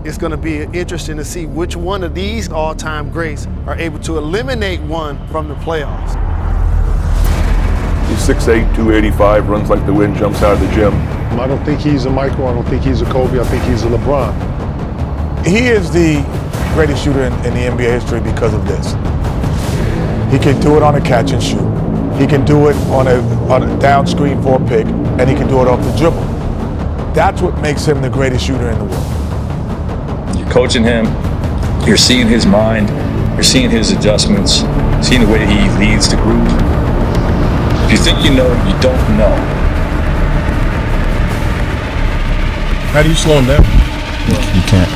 it's going to be interesting to see which one of these all-time greats are able to eliminate one from the playoffs. He's 6'8", 285, runs like the wind, jumps out of the gym. I don't think he's a Michael. I don't think he's a Kobe. I think he's a LeBron. He is the greatest shooter in the NBA history because of this. He can do it on a catch and shoot. He can do it on a down screen for a pick, and he can do it off the dribble. That's what makes him the greatest shooter in the world. You're coaching him, you're seeing his mind, you're seeing his adjustments, seeing the way he leads the group. If you think you know, you don't know. How do you slow him down? You can't.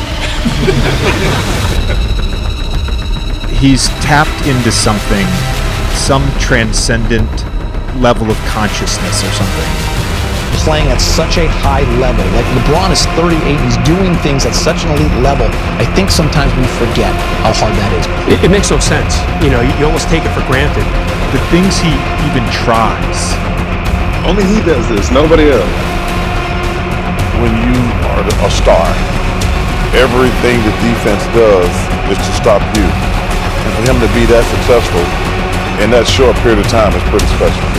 He's tapped into something, some transcendent level of consciousness or something. Playing at such a high level, like LeBron is 38, he's doing things at such an elite level. I think sometimes we forget how hard that is. It makes no sense. You know, you almost take it for granted. The things he even tries. Only he does this, nobody else. When you are a star, everything the defense does is to stop you. And for him to be that successful in that short period of time is pretty special.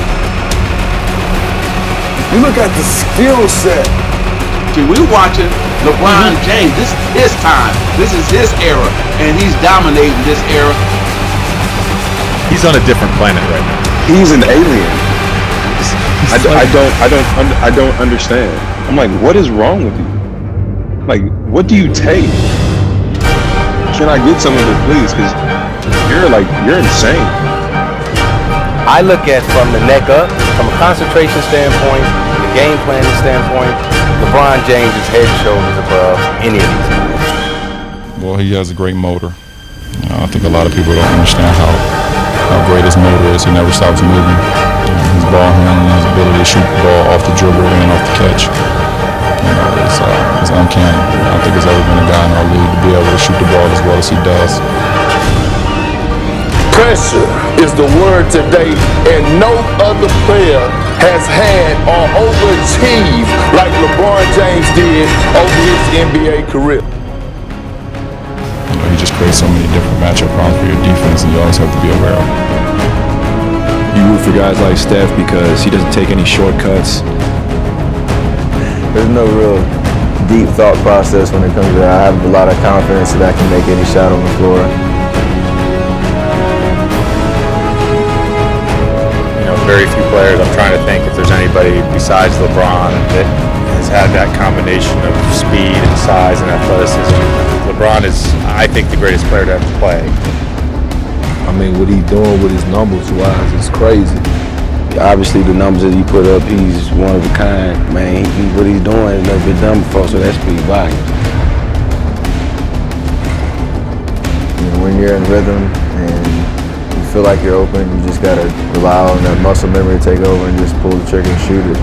You look at the skill set. See, we're watching LeBron James. This is his time. This is his era, and he's dominating this era. He's on a different planet right now. He's an alien. I don't understand. I'm like, what is wrong with you? Like, what do you take? Can I get some of it, please? Because you're insane. I look at from the neck up, from a concentration standpoint, the game planning standpoint, LeBron James is head and shoulders above any of these guys. Well, he has a great motor. I think a lot of people don't understand how great his motor is. He never stops moving. His ball handling, his ability to shoot the ball off the dribble and off the catch. It's uncanny. I don't think there's ever been a guy in our league to be able to shoot the ball as well as he does. Pressure is the word today, and no other player has had or overachieved like LeBron James did over his NBA career. He just creates so many different matchup problems for your defense, and you always have to be aware of it. You root for guys like Steph because he doesn't take any shortcuts. There's no real deep thought process when it comes to that. I have a lot of confidence that I can make any shot on the floor. Very few players. I'm trying to think if there's anybody besides LeBron that has had that combination of speed and size and athleticism. LeBron is, I think, the greatest player to ever play. I mean, what he's doing with his numbers wise is crazy. Obviously, the numbers that he put up, he's one of a kind. Man, what he's doing has never been done before, so that speaks volumes. When you're in rhythm and feel like you're open, you just gotta rely on that muscle memory to take over and just pull the trigger and shoot it.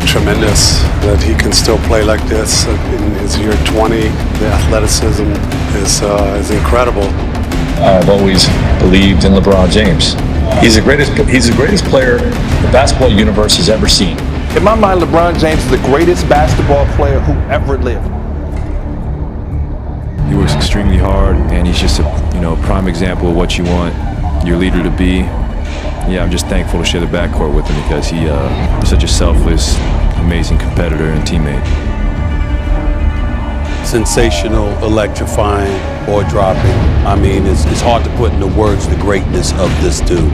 Tremendous that he can still play like this in his year 20. The athleticism is incredible. I've always believed in LeBron James. He's the greatest player the basketball universe has ever seen. In my mind, LeBron James is the greatest basketball player who ever lived. He works extremely hard, and he's just a prime example of what you want your leader to be. Yeah, I'm just thankful to share the backcourt with him because he's such a selfless, amazing competitor and teammate. Sensational, electrifying, or dropping. I mean, it's hard to put into words the greatness of this dude.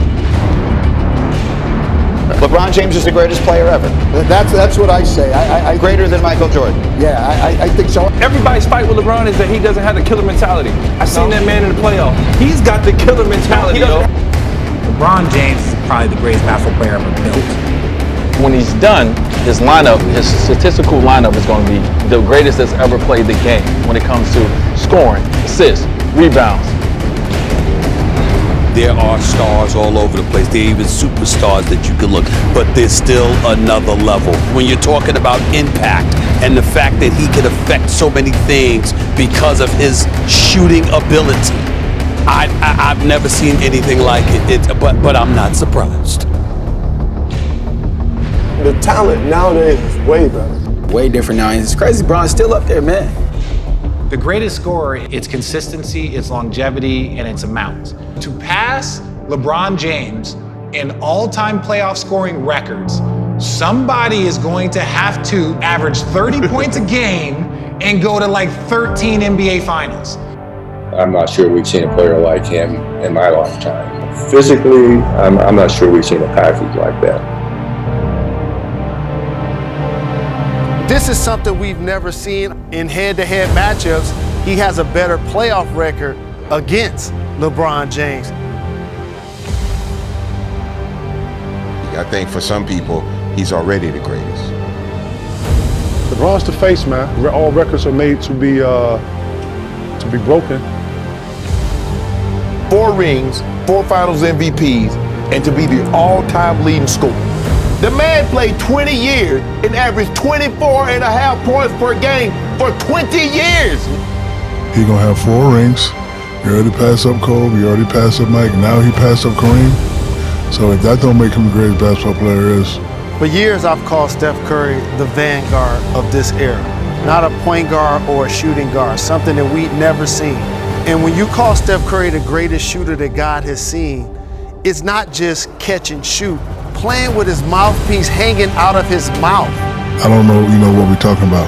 LeBron James is the greatest player ever. That's what I say. Greater than Michael Jordan. Yeah, I think so. Everybody's fight with LeBron is that he doesn't have the killer mentality. I've seen that man in the playoff. He's got the killer mentality, though. LeBron James is probably the greatest basketball player ever built. When he's done, his lineup, his statistical lineup is going to be the greatest that's ever played the game when it comes to scoring, assists, rebounds. There are stars all over the place. There are even superstars that you can look, but there's still another level. When you're talking about impact and the fact that he can affect so many things because of his shooting ability, I've never seen anything like it. But I'm not surprised. the talent nowadays is way better. Way different now. It's crazy. Bron's still up there, man. The greatest scorer, it's consistency, it's longevity, and it's amount. To pass LeBron James in all-time playoff scoring records, somebody is going to have to average 30 points a game and go to like 13 NBA finals. I'm not sure we've seen a player like him in my lifetime. Physically, I'm not sure we've seen a package like that. This is something we've never seen in head-to-head matchups. He has a better playoff record against LeBron James. I think for some people, he's already the greatest. LeBron's the face, man. All records are made to be broken. 4 rings, 4 Finals MVPs, and to be the all-time leading scorer. The man played 20 years and averaged 24.5 points per game for 20 years. He's gonna have 4 rings. He already passed up Kobe, he already passed up Mike, now he passed up Kareem. So if that don't make him the greatest basketball player there is. For years, I've called Steph Curry the vanguard of this era. Not a point guard or a shooting guard, something that we'd never seen. And when you call Steph Curry the greatest shooter that God has seen, it's not just catch and shoot, playing with his mouthpiece hanging out of his mouth. I don't know, what we're talking about.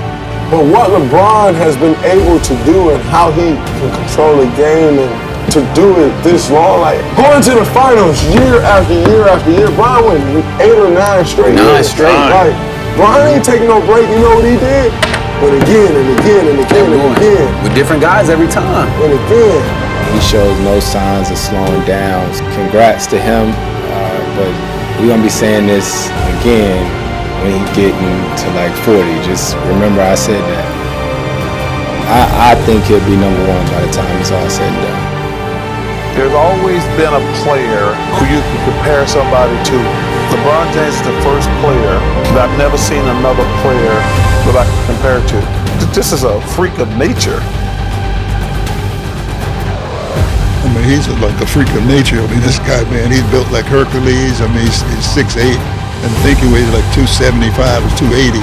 But what LeBron has been able to do and how he can control the game and to do it this long, like going to the finals year after year after year. Bron went 8 or 9 straight. 9 straight. Like, Bron ain't taking no break, you know what he did? But again and again and again and again. With different guys every time. And again. He shows no signs of slowing down. Congrats to him, but we're gonna be saying this again when he getting to like 40. Just remember I said that. I think he'll be number 1 by the time it's all said and done. There's always been a player who you can compare somebody to. LeBron James is the first player that I've never seen another player that I can compare to. This is a freak of nature. I mean, he's like a freak of nature. I mean, this guy, man, he's built like Hercules. I mean, he's 6'8", and I think he weighs like 275 or 280.